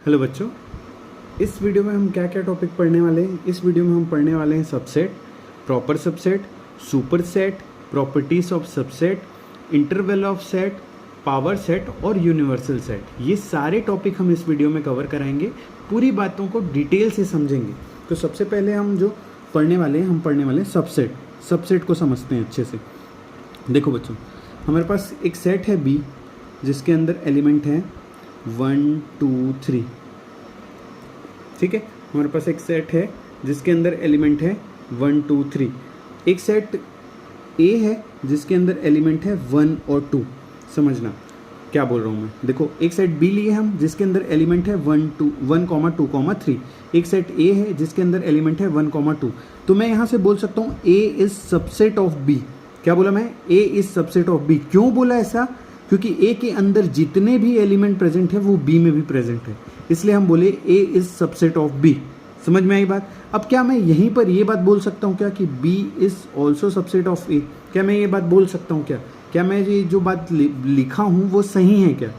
Hello बच्चों, इस video में हम क्या क्या टॉपिक पढ़ने वाले हैं। इस वीडियो में हम पढ़ने वाले हैं subset, proper subset, super set, properties of subset, interval of set, power set और यूनिवर्सल सेट। ये सारे टॉपिक हम इस वीडियो में कवर कराएंगे, पूरी बातों को डिटेल से समझेंगे। तो सबसे पहले हम जो पढ़ने वाले हैं, हम पढ़ने वाले हैं सबसेट। सबसेट को समझते हैं अच्छे से। देखो बच्चों, हमारे पास एक सेट है बी जिसके अंदर एलिमेंट है 1 2 3। ठीक है, हमारे पास एक सेट है जिसके अंदर एलिमेंट है 1 2 3। एक सेट ए है जिसके अंदर एलिमेंट है 1 और 2। समझना क्या बोल रहा हूँ मैं। देखो, एक सेट बी लिए हम जिसके अंदर एलिमेंट है 1 2 3। एक सेट ए है जिसके अंदर एलिमेंट है 1 2। तो मैं यहाँ से बोल सकता हूँ ए इज सबसेट ऑफ बी। क्या बोला मैं? ए इज सबसेट ऑफ बी। क्यों बोला ऐसा? क्योंकि ए के अंदर जितने भी एलिमेंट प्रेजेंट है वो बी में भी प्रेजेंट है, इसलिए हम बोले ए इज सबसेट ऑफ बी। समझ में आई बात? अब क्या मैं यहीं पर ये बात बोल सकता हूँ क्या कि B is also subset of A? क्या मैं ये बात बोल सकता हूँ क्या मैं ये जो बात लिखा हूँ वो सही है क्या?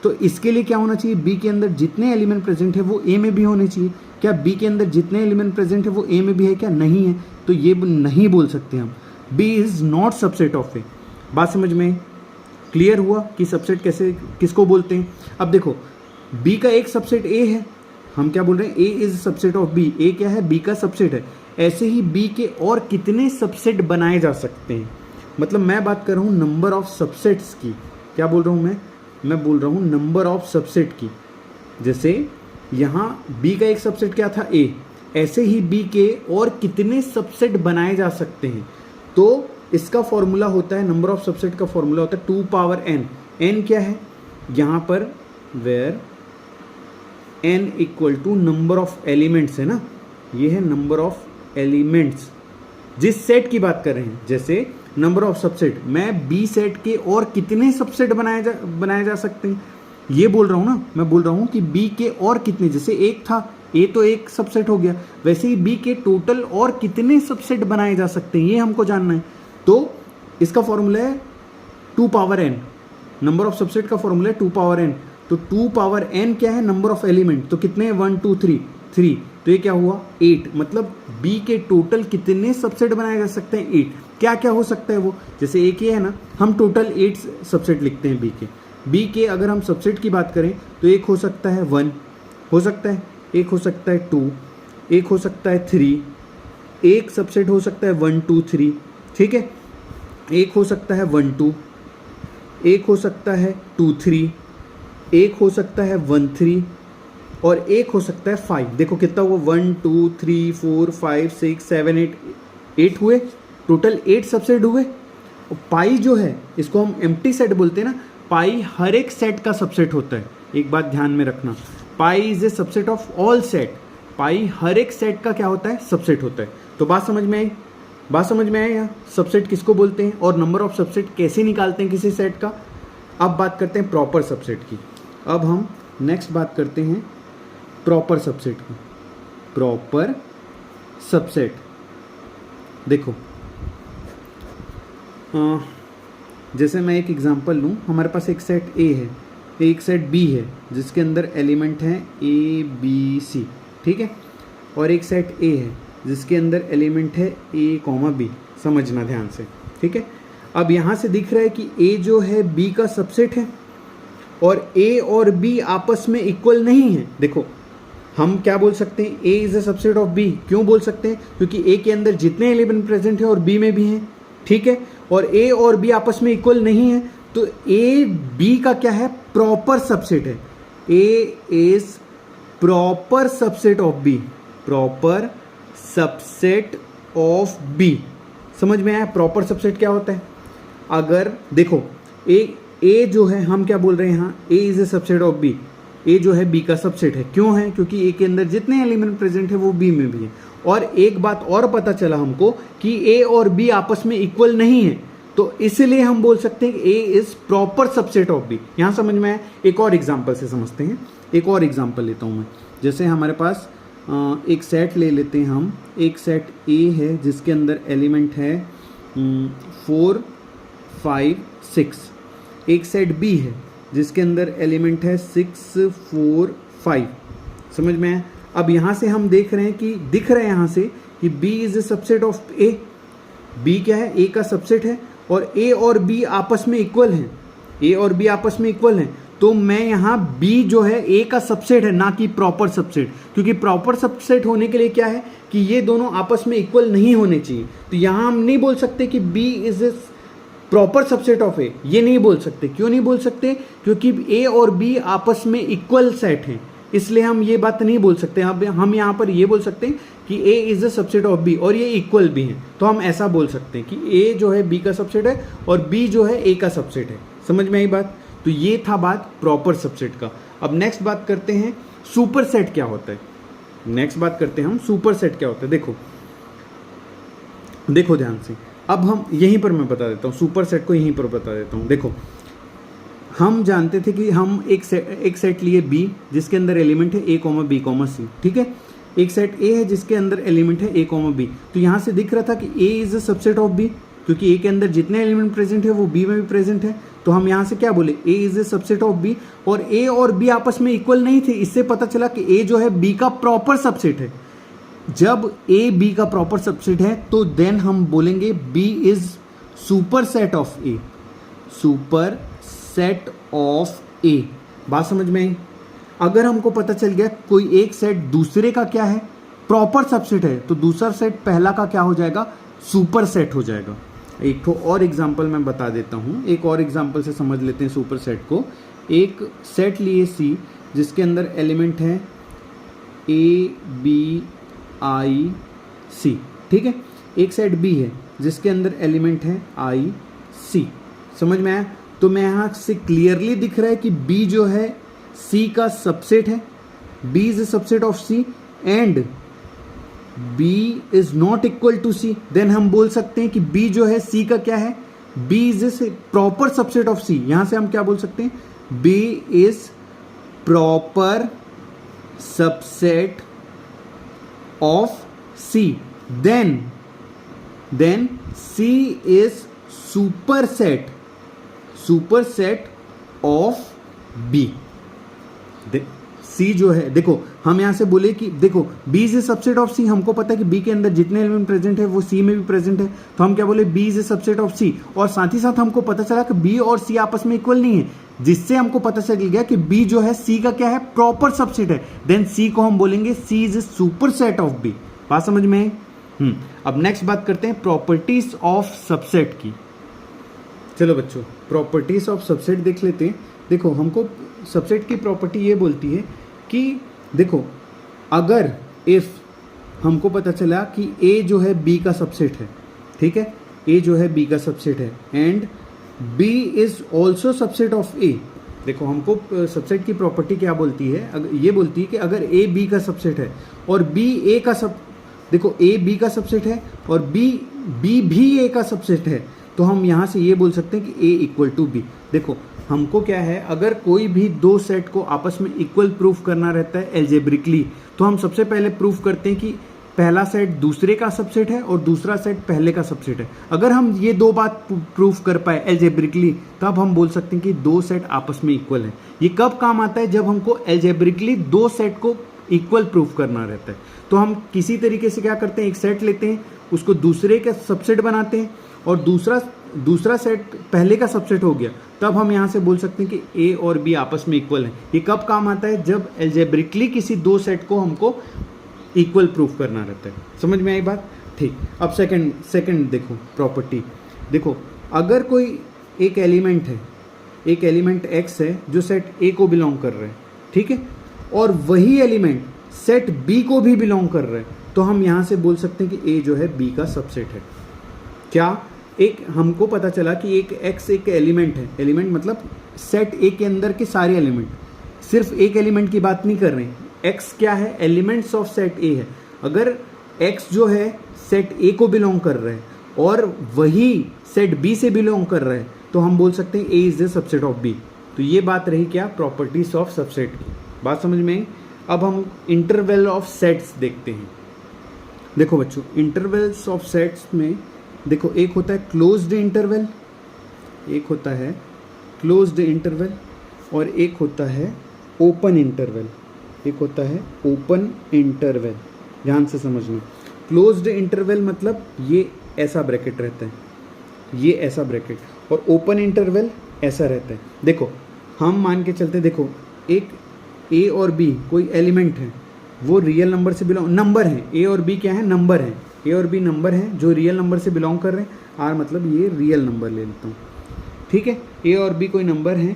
तो इसके लिए क्या होना चाहिए? बी के अंदर जितने एलिमेंट प्रेजेंट है वो ए में भी होने चाहिए। क्या बी के अंदर जितने एलिमेंट प्रेजेंट है वो ए में भी है क्या? नहीं है। तो ये नहीं बोल सकते हम, B is not subset of A. बात समझ में क्लियर हुआ कि सबसेट कैसे किसको बोलते हैं? अब देखो, बी का एक सबसेट ए है, हम क्या बोल रहे हैं? A is subset of B. ए क्या है? बी का सबसेट है। ऐसे ही बी के और कितने सबसेट बनाए जा सकते हैं? मतलब मैं बात कर रहा हूँ नंबर ऑफ सबसेट्स की। क्या बोल रहा हूँ मैं बोल रहा हूँ नंबर ऑफ सबसेट की। जैसे यहाँ बी का एक सबसेट क्या था? ए। ऐसे ही बी के और कितने सबसेट बनाए जा सकते हैं? तो इसका फॉर्मूला होता है, नंबर ऑफ सबसेट का फॉर्मूला होता है 2 पावर n। n क्या है यहाँ पर? Where n equal to number of elements है ना, ये है नंबर ऑफ एलिमेंट्स जिस सेट की बात कर रहे हैं। जैसे नंबर ऑफ सबसेट, मैं बी सेट के और कितने सबसेट बनाए जा सकते हैं ये बोल रहा हूँ ना। मैं बोल रहा हूँ कि बी के और कितने, जैसे एक था, ए तो एक सबसेट हो गया, वैसे ही बी के टोटल और कितने सबसेट बनाए जा सकते हैं ये हमको जानना है। तो इसका फॉर्मूला है 2 power n। Number of subset का फॉर्मूला है 2 पावर n। तो 2 पावर n क्या है? Number of element. तो कितने हैं? 1 2 3। तो ये क्या हुआ? 8। मतलब बी के टोटल कितने सबसेट बनाए जा सकते हैं? 8। क्या क्या हो सकता है वो? जैसे एक ये है ना, हम टोटल 8 सबसेट लिखते हैं बी के। बी के अगर हम सबसेट की बात करें तो एक हो सकता है 1, हो सकता है एक, हो सकता है 2, एक हो सकता है 3, एक सबसेट हो सकता है 1 2 3। ठीक है, एक हो सकता है 1 2, एक हो सकता है 2 3, एक हो सकता है 1 3 और एक हो सकता है 5। देखो कितना हुआ? 1 2 3 4 5 6 7 8 हुए। टोटल 8 सबसेट हुए। और पाई जो है इसको हम एम्प्टी सेट बोलते हैं ना। पाई हर एक सेट का सबसेट होता है। एक बात ध्यान में रखना, pi is a subset of all set. Pi हर एक सेट का क्या होता है? सबसेट होता है। तो बात समझ में आई? बात समझ में आया? सबसेट किसको बोलते हैं और नंबर ऑफ सबसेट कैसे निकालते हैं किसी सेट का। अब बात करते हैं प्रॉपर सबसेट की। अब हम नेक्स्ट बात करते हैं प्रॉपर सबसेट की। प्रॉपर सबसेट देखो, जैसे मैं एक एग्जांपल लूँ, हमारे पास एक सेट ए है, एक सेट बी है जिसके अंदर एलिमेंट हैं ए बी सी। ठीक है, और एक सेट ए है जिसके अंदर एलिमेंट है ए कॉमा बी। समझना ध्यान से। ठीक है, अब यहाँ से दिख रहा है कि ए जो है बी का सबसेट है और ए और बी आपस में इक्वल नहीं है। देखो, हम क्या बोल सकते हैं? A is a subset of B. क्यों बोल सकते हैं? क्योंकि ए के अंदर जितने एलिमेंट प्रेजेंट है और बी में भी हैं। ठीक है, और ए और बी आपस में इक्वल नहीं है, तो ए बी का क्या है? प्रॉपर सबसेट है। A is proper subset of B. Proper subset of B. समझ में आया? प्रॉपर सबसेट क्या होता है? अगर देखो, ए जो है, हम क्या बोल रहे हैं यहाँ? A is a subset of B. A जो है बी का सबसेट है। क्यों है? क्योंकि ए के अंदर जितने एलिमेंट प्रेजेंट है वो बी में भी है। और एक बात और पता चला हमको कि ए और बी आपस में इक्वल नहीं है, तो इसलिए हम बोल सकते हैं कि A is proper subset of B. यहां समझ में आया? एक और एग्जांपल से समझते हैं। एक और एग्जांपल लेता हूं मैं। जैसे हमारे पास एक सेट ले लेते हैं हम। एक सेट ए है जिसके अंदर एलिमेंट है 4 5 6। एक सेट बी है जिसके अंदर एलिमेंट है 6 4 5। समझ में आया? अब यहाँ से हम देख रहे हैं कि दिख रहा है यहाँ से कि B is a subset of A। B क्या है? A का सबसेट है और A और B आपस में इक्वल हैं। A और B आपस में इक्वल हैं, तो मैं यहाँ B जो है A का सबसेट है, ना कि प्रॉपर सबसेट, क्योंकि प्रॉपर सबसेट होने के लिए क्या है कि ये दोनों आपस में इक्वल नहीं होने चाहिए। तो यहाँ हम नहीं बोल सकते कि B is a proper subset of A, ये नहीं बोल सकते। क्यों नहीं बोल सकते? क्योंकि A और B आपस में इक्वल सेट हैं, इसलिए हम ये बात नहीं बोल सकते। हम यहाँ पर ये बोल सकते हैं कि A is the subset of B और ये इक्वल भी हैं, तो हम ऐसा बोल सकते हैं कि A जो है B का सबसेट है और B जो है A का सबसेट है। समझ में आई बात? तो ये था बात प्रॉपर सबसेट का। अब नेक्स्ट बात करते हैं सुपर सेट क्या होता है। नेक्स्ट बात करते हैं हम सुपर सेट क्या होता है। देखो ध्यान से, अब हम यहीं पर मैं बता देता हूँ, सुपर सेट को यहीं पर बता देता हूँ। देखो, हम जानते थे कि हम एक सेट लिए B जिसके अंदर एलिमेंट है A, B, C, ठीक है। एक सेट A है जिसके अंदर एलिमेंट है A, B। तो यहाँ से दिख रहा था कि A is a subset of B, क्योंकि A के अंदर जितने एलिमेंट प्रेजेंट है वो B में भी प्रेजेंट है। तो हम यहाँ से क्या बोले? A is a subset of B, और A और B आपस में इक्वल नहीं थे, इससे पता चला कि A जो है B का प्रॉपर सबसेट है। जब A B का प्रॉपर सबसेट है तो देन हम बोलेंगे B is superset of A, super set of A। बात समझ में आई? अगर हमको पता चल गया कोई एक सेट दूसरे का क्या है, प्रॉपर सबसेट है, तो दूसरा सेट पहला का क्या हो जाएगा? सुपर सेट हो जाएगा। एक तो और एग्जांपल मैं बता देता हूँ, एक और एग्जांपल से समझ लेते हैं सुपर सेट को। एक सेट लिए C जिसके अंदर एलिमेंट है A, B, I, C, ठीक है। एक सेट B है जिसके अंदर एलिमेंट है I, C। समझ में आया? तो मैं यहाँ से क्लियरली दिख रहा है कि B जो है C का सबसेट है, B is a subset of C and B is not equal to C। Then हम बोल सकते हैं कि B जो है C का क्या है? B is a proper subset of C। यहां से हम क्या बोल सकते हैं? B is proper subset of C। Then C is superset of B। C जो है, देखो हम यहां से बोले कि देखो B is a subset of C, हमको पता है कि B के अंदर जितने एलिमेंट प्रेजेंट है वो C में भी प्रेजेंट है, तो हम क्या बोले? B is a subset of C। और साथ ही साथ हमको पता चला कि B और C आपस में इक्वल नहीं है, जिससे हमको पता चल गया कि B जो है C का क्या है? प्रॉपर सबसेट है। देन C को हम बोलेंगे C is a super set of B। बात समझ में है? अब नेक्स्ट बात करते हैं प्रॉपर्टीज ऑफ सबसेट की। चलो बच्चों, प्रॉपर्टीज ऑफ सबसेट देख लेते हैं। देखो, हमको सबसेट की प्रॉपर्टी ये बोलती है कि देखो, अगर इफ हमको पता चला कि A जो है B का सबसेट है, ठीक है, A जो है B का सबसेट है and B is also subset of A। देखो, हमको सबसेट की प्रॉपर्टी क्या बोलती है? ये बोलती है कि अगर A B का सबसेट है और B A का देखो A B का सबसेट है और B भी A का सबसेट है, तो हम यहाँ से ये बोल सकते हैं कि A इक्वल टू B। देखो, हमको क्या है, अगर कोई भी दो सेट को आपस में इक्वल प्रूफ करना रहता है एल्जेब्रिकली, तो हम सबसे पहले प्रूफ करते हैं कि पहला सेट दूसरे का सबसेट है और दूसरा सेट पहले का सबसेट है। अगर हम ये दो बात प्रूफ कर पाए एल्जेब्रिकली, तब हम बोल सकते हैं कि दो सेट आपस में इक्वल है। ये कब काम आता है? जब हमको एल्जेब्रिकली दो सेट को इक्वल प्रूफ करना रहता है। तो हम किसी तरीके से क्या करते हैं, एक सेट लेते हैं, उसको दूसरे का सबसेट बनाते हैं और दूसरा सेट पहले का सबसेट हो गया, तब हम यहाँ से बोल सकते हैं कि A और B आपस में इक्वल हैं। ये कब काम आता है? जब एल्जेब्रिकली किसी दो सेट को हमको इक्वल प्रूफ करना रहता है। समझ में आई बात? ठीक। अब सेकंड देखो प्रॉपर्टी। देखो, अगर कोई एक एलिमेंट है, एक एलिमेंट X है जो सेट A को बिलोंग कर रहा है, ठीक है, और वही एलिमेंट सेट B को भी बिलोंग कर रहा है, तो हम यहाँ से बोल सकते हैं कि A जो है B का सबसेट है। क्या? एक हमको पता चला कि एक X एक एलिमेंट है, एलिमेंट मतलब सेट A के अंदर के सारे एलिमेंट, सिर्फ एक एलिमेंट की बात नहीं कर रहे हैं। X क्या है? एलिमेंट्स ऑफ सेट A है। अगर X जो है सेट A को बिलोंग कर रहा है और वही सेट B से बिलोंग कर रहा है, तो हम बोल सकते हैं A is the subset of B। तो ये बात रही क्या? प्रॉपर्टीज ऑफ सबसेट की। बात समझ में आई? अब हम इंटरवल ऑफ सेट्स देखते हैं। देखो बच्चों, इंटरवल्स ऑफ सेट्स में देखो, एक होता है क्लोज्ड इंटरवल, एक होता है क्लोज्ड इंटरवल और एक होता है ओपन इंटरवल। एक होता है ओपन इंटरवल, ध्यान से समझना। क्लोज्ड इंटरवल मतलब ये ऐसा ब्रैकेट रहता है, ये ऐसा ब्रैकेट, और ओपन इंटरवल ऐसा रहता है। देखो हम मान के चलते, देखो एक ए और बी कोई एलिमेंट है, वो रियल नंबर से बिलोंग, नंबर है, ए और बी क्या है, नंबर है, ए और बी नंबर है जो रियल नंबर से बिलोंग कर रहे हैं। आर मतलब ये रियल नंबर ले लेता हूँ, ठीक है। ए और बी कोई नंबर है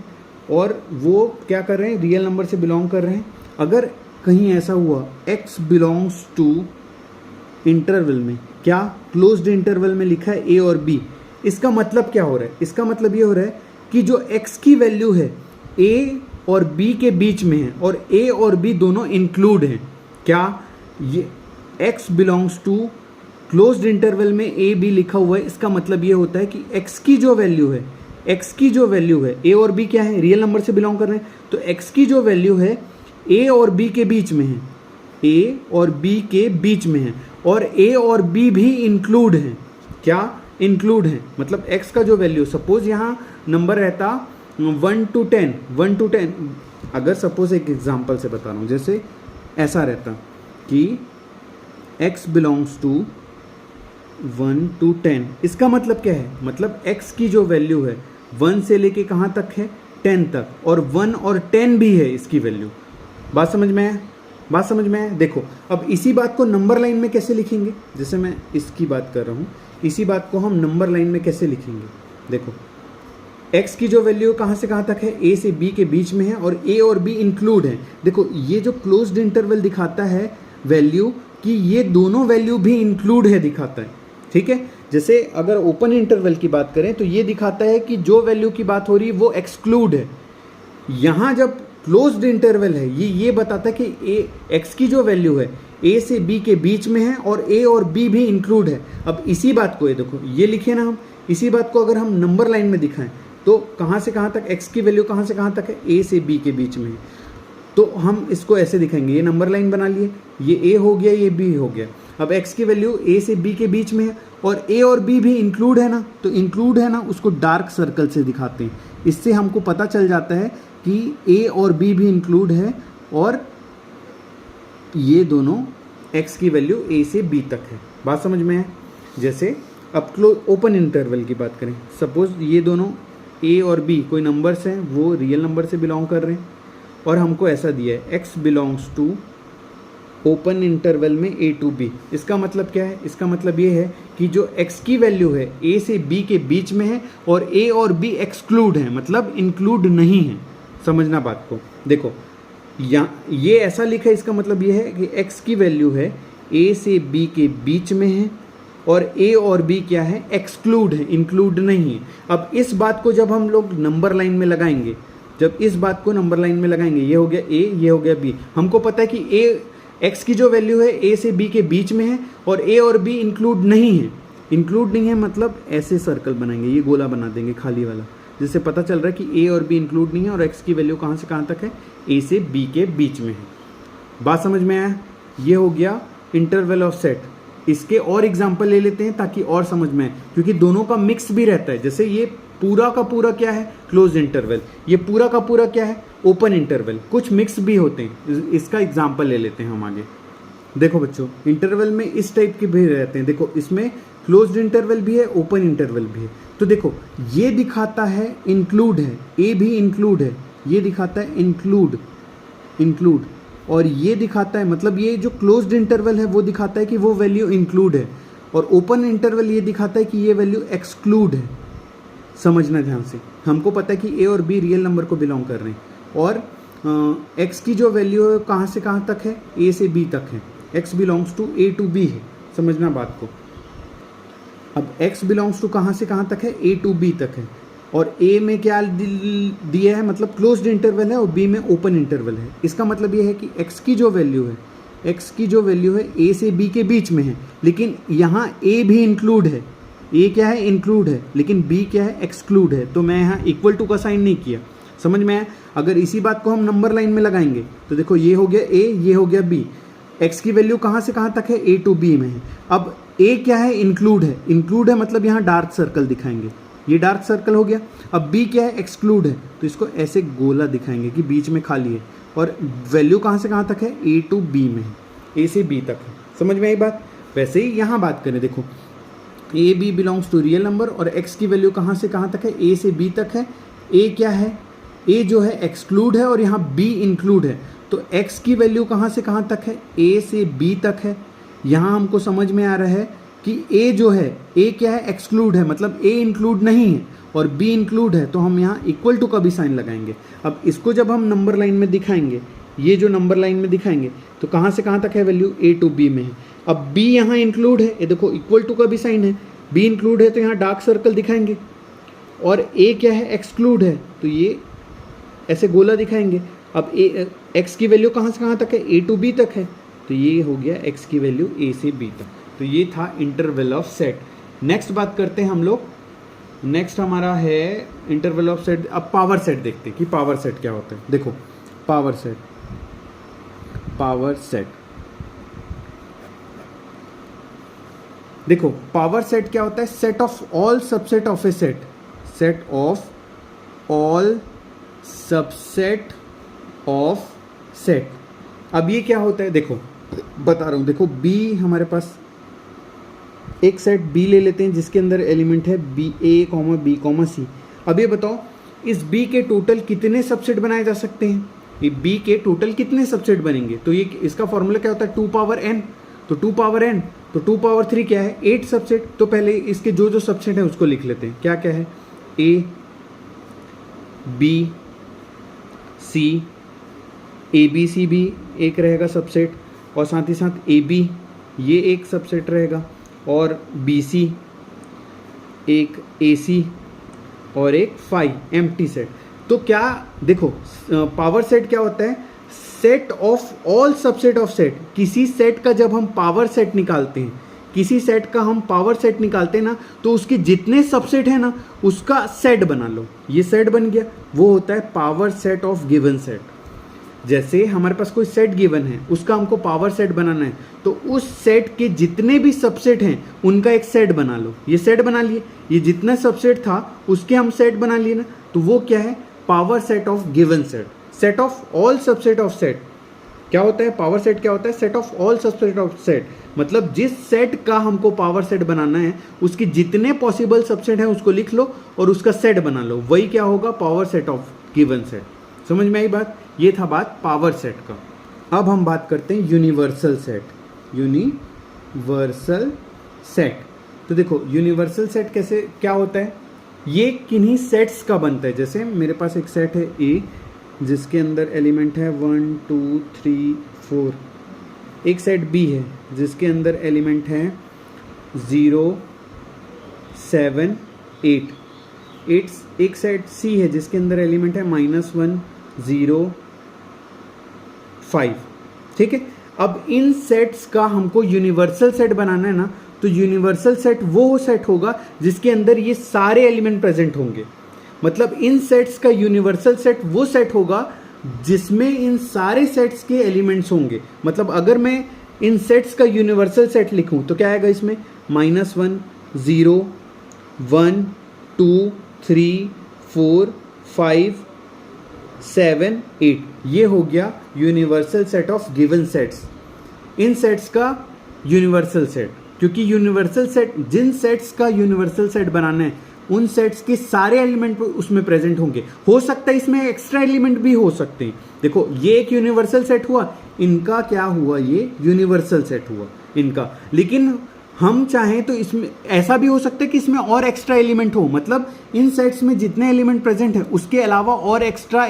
और वो क्या कर रहे हैं, रियल नंबर से बिलोंग कर रहे हैं। अगर कहीं ऐसा हुआ x बिलोंग्स टू इंटरवल में, क्या क्लोज्ड इंटरवल में लिखा है ए और बी, इसका मतलब क्या हो रहा है, इसका मतलब ये हो रहा है कि जो x की वैल्यू है a और b के बीच में है और a और b दोनों इंक्लूड हैं। क्या ये x belongs to closed interval में a b लिखा हुआ है, इसका मतलब ये होता है कि x की जो वैल्यू है, x की जो वैल्यू है, a और b क्या है, रियल नंबर से बिलोंग कर रहे हैं, तो x की जो वैल्यू है a और b के बीच में है, a और b के बीच में है, और a और b भी इंक्लूड हैं। क्या इंक्लूड हैं, मतलब x का जो वैल्यू, सपोज यहाँ नंबर रहता 1 to 10, 1 to 10, अगर सपोज एक एग्जांपल से बता रहा हूँ, जैसे ऐसा रहता कि x बिलोंग्स टू 1 to 10, इसका मतलब क्या है, मतलब x की जो वैल्यू है 1 से लेके कहाँ तक है, 10 तक, और 1 और 10 भी है इसकी वैल्यू। बात समझ में है, बात समझ में है। देखो अब इसी बात को नंबर लाइन में कैसे लिखेंगे, जैसे मैं इसकी बात कर रहा हूँ, इसी बात को हम नंबर लाइन में कैसे लिखेंगे। देखो x की जो वैल्यू कहाँ से कहाँ तक है, a से b के बीच में है और a और b इंक्लूड है। देखो ये जो क्लोज्ड इंटरवल दिखाता है वैल्यू कि ये दोनों वैल्यू भी इंक्लूड है दिखाता है, ठीक है। जैसे अगर ओपन इंटरवल की बात करें तो ये दिखाता है कि जो वैल्यू की बात हो रही है वो एक्सक्लूड है। यहाँ जब क्लोज्ड इंटरवल है ये बताता है कि x की जो वैल्यू है a से b के बीच में है और a और b भी इंक्लूड है। अब इसी बात को, ये देखो ये लिखे ना हम, इसी बात को अगर हम नंबर लाइन में दिखाएं तो कहाँ से कहाँ तक x की वैल्यू कहाँ से कहाँ तक है, a से b के बीच में है, तो हम इसको ऐसे दिखाएंगे, ये नंबर लाइन बना लिए, ये a हो गया, ये b हो गया। अब x की वैल्यू a से b के बीच में है और a और b भी इंक्लूड है ना, तो इंक्लूड है ना, उसको डार्क सर्कल से दिखाते हैं। इससे हमको पता चल जाता है कि a और b भी इंक्लूड है और ये दोनों x की वैल्यू a से b तक है। बात समझ में है। जैसे अब ओपन इंटरवल की बात करें, सपोज ये दोनों a और b कोई नंबर्स हैं, वो रियल नंबर से बिलोंग कर रहे हैं और हमको ऐसा दिया है x belongs to open interval में a to b। इसका मतलब क्या है, इसका मतलब ये है कि जो x की वैल्यू है a से b के बीच में है और a और b एक्सक्लूड है, मतलब इंक्लूड नहीं है। समझना बात को। देखो ये ऐसा लिखा है, इसका मतलब ये है कि x की वैल्यू है a से b के बीच में है और a और b क्या है, एक्सक्लूड है, इंक्लूड नहीं है। अब इस बात को जब हम लोग नंबर लाइन में लगाएंगे, जब इस बात को नंबर लाइन में लगाएंगे, ये हो गया a, ये हो गया b, हमको पता है कि x की जो वैल्यू है a से b के बीच में है और a और b इंक्लूड नहीं है। इंक्लूड नहीं है मतलब ऐसे सर्कल बनाएंगे, ये गोला बना देंगे खाली वाला, जिससे पता चल रहा है कि a और b इंक्लूड नहीं है और x की वैल्यू कहाँ से कहाँ तक है, a से b के बीच में है। बात समझ में आया। ये हो गया इंटरवल ऑफ सेट। इसके और एग्जांपल ले लेते हैं ताकि और समझ में आए, क्योंकि दोनों का मिक्स भी रहता है। जैसे ये पूरा का पूरा क्या है, क्लोज इंटरवल, ये पूरा का पूरा क्या है, ओपन इंटरवल, कुछ मिक्स भी होते हैं। इसका एग्जांपल ले लेते हैं हम आगे। देखो बच्चों, इंटरवल में इस टाइप के भी रहते हैं। देखो इसमें क्लोज्ड इंटरवल भी है, ओपन इंटरवल भी है। तो देखो ये दिखाता है इंक्लूड है, ए भी इंक्लूड है, ये दिखाता है इंक्लूड, और ये दिखाता है, मतलब ये जो क्लोज्ड इंटरवल है वो दिखाता है कि वो वैल्यू इंक्लूड है, और ओपन इंटरवल ये दिखाता है कि ये वैल्यू एक्सक्लूड है। समझना ध्यान से। हमको पता है कि ए और बी रियल नंबर को बिलोंग कर रहे हैं और एक्स की जो वैल्यू है कहाँ से कहाँ तक है, ए से बी तक है। X belongs to A to B है। समझना बात को। अब x बिलोंग्स टू कहाँ से कहाँ तक है, a टू b तक है, और a में क्या दिया है, मतलब क्लोज्ड इंटरवल है, और b में ओपन इंटरवल है। इसका मतलब ये है कि x की जो वैल्यू है a से b के बीच में है, लेकिन यहाँ a भी इंक्लूड है, a क्या है, इंक्लूड है, लेकिन b क्या है, एक्सक्लूड है। तो मैं यहाँ इक्वल टू का साइन नहीं किया। समझ में आया। अगर इसी बात को हम नंबर लाइन में लगाएंगे तो देखो ये हो गया a, ये हो गया b। x की वैल्यू कहाँ से कहाँ तक है, a टू b में है। अब a क्या है, इंक्लूड है, मतलब यहाँ डार्क सर्कल दिखाएंगे, ये डार्क सर्कल हो गया। अब b क्या है, एक्सक्लूड है, तो इसको ऐसे गोला दिखाएंगे कि बीच में खाली है, और वैल्यू कहाँ से कहाँ तक है, ए टू बी में है, ए से बी तक है। समझ में आई बात। वैसे ही यहाँ बात करें, देखो A B belongs to real number और एक्स की वैल्यू कहाँ से कहाँ तक है, ए से बी तक है। ए क्या है, ए जो है एक्सक्लूड है और यहाँ बी इंक्लूड है, तो एक्स की वैल्यू कहाँ से कहाँ तक है, ए से बी तक है। यहाँ हमको समझ में आ रहा है कि ए जो है, ए क्या है, एक्सक्लूड है, मतलब ए इंक्लूड नहीं है और बी इंक्लूड है, तो हम यहाँ इक्वल टू का भी साइन लगाएंगे। अब इसको जब हम नंबर लाइन में दिखाएंगे, ये जो नंबर लाइन में दिखाएंगे, तो कहाँ से कहाँ तक है वैल्यू, ए टू बी में है। अब बी यहाँ इंक्लूड है, ये देखो इक्वल टू का भी साइन है, बी इंक्लूड है तो यहाँ डार्क सर्कल दिखाएंगे, और ए क्या है, एक्सक्लूड है, तो ये ऐसे गोला दिखाएंगे। अब ए एक्स की वैल्यू कहाँ से कहाँ तक है, ए टू बी तक है, तो ये हो गया एक्स की वैल्यू ए से बी तक। तो ये था इंटरवल ऑफ सेट। नेक्स्ट बात करते हैं हम लोग, नेक्स्ट हमारा है इंटरवल ऑफ सेट। अब पावर सेट देखते हैं कि पावर सेट क्या होता है। देखो पावर सेट, देखो पावर सेट क्या होता है, set of all subset of A set, set of all subset of set. अब ये क्या होता है, देखो बता रहा हूं, देखो बी हमारे पास एक सेट बी ले लेते हैं जिसके अंदर एलिमेंट है बी, ए कॉमा बी कॉमा सी। अब ये बताओ इस बी के टोटल कितने सबसेट बनाए जा सकते हैं, ये बी के टोटल कितने सबसेट बनेंगे। तो ये इसका फॉर्मूला क्या होता है, 2 पावर n, तो 2 पावर n, तो 2 पावर 3 क्या है, 8 सबसेट। तो पहले इसके जो जो सबसेट है उसको लिख लेते हैं, क्या क्या है, A B C, A B C भी एक रहेगा सबसेट, और साथ ही साथ ए बी ये एक सबसेट रहेगा, और बी सी एक, ए सी और एक फाइव एम्प्टी सेट। तो क्या देखो पावर सेट क्या होता है, set of all subset of set. किसी सेट का जब हम पावर सेट निकालते हैं, किसी सेट का हम पावर सेट निकालते हैं ना, तो उसके जितने सबसेट है ना उसका सेट बना लो, ये सेट बन गया, वो होता है power set of given set. जैसे हमारे पास कोई सेट गिवन है, उसका हमको पावर सेट बनाना है, तो उस सेट के जितने भी सबसेट हैं उनका एक सेट बना लो। ये सेट बना लिए, ये जितना सबसेट था उसके हम सेट बना लिए ना, तो वो क्या है, power set of given set. Set of all subset of set क्या होता है, पावर सेट क्या होता है, set of all subset of set. मतलब जिस सेट का हमको पावर सेट बनाना है उसके जितने पॉसिबल सबसेट हैं उसको लिख लो और उसका सेट बना लो, वही क्या होगा, power set of given set. समझ में आई बात। ये था बात पावर सेट का। अब हम बात करते हैं यूनिवर्सल सेट। यूनिवर्सल सेट, तो देखो यूनिवर्सल सेट कैसे क्या होता है, ये किन्हीं सेट्स का बनता है। जैसे मेरे पास एक सेट है ए जिसके अंदर एलिमेंट है 1 2 3 4, एक सेट बी है जिसके अंदर एलिमेंट है 0 7 8, एक सेट सी है जिसके अंदर एलिमेंट है -1 0 5। ठीक है, अब इन सेट्स का हमको यूनिवर्सल सेट बनाना है ना, तो यूनिवर्सल सेट वो सेट होगा जिसके अंदर ये सारे एलिमेंट प्रेजेंट होंगे। मतलब इन सेट्स का यूनिवर्सल सेट वो सेट होगा जिसमें इन सारे सेट्स के एलिमेंट्स होंगे। मतलब अगर मैं इन सेट्स का यूनिवर्सल सेट लिखूं तो क्या आएगा इसमें, -1 0 1 2 3 4 5 7 8, ये हो गया universal set of given sets. In sets का यूनिवर्सल सेट, क्योंकि यूनिवर्सल सेट, जिन सेट्स का यूनिवर्सल सेट बनाना है उन सेट्स के सारे एलिमेंट उसमें प्रेजेंट होंगे। हो सकता है इसमें एक्स्ट्रा एलिमेंट भी हो सकते हैं। देखो ये एक यूनिवर्सल सेट हुआ, इनका क्या हुआ, ये यूनिवर्सल सेट हुआ इनका। लेकिन हम चाहें तो इसमें ऐसा भी हो सकता है कि इसमें और एक्स्ट्रा एलिमेंट हो, मतलब इन सेट्स में जितने एलिमेंट प्रेजेंट है उसके अलावा और एक्स्ट्रा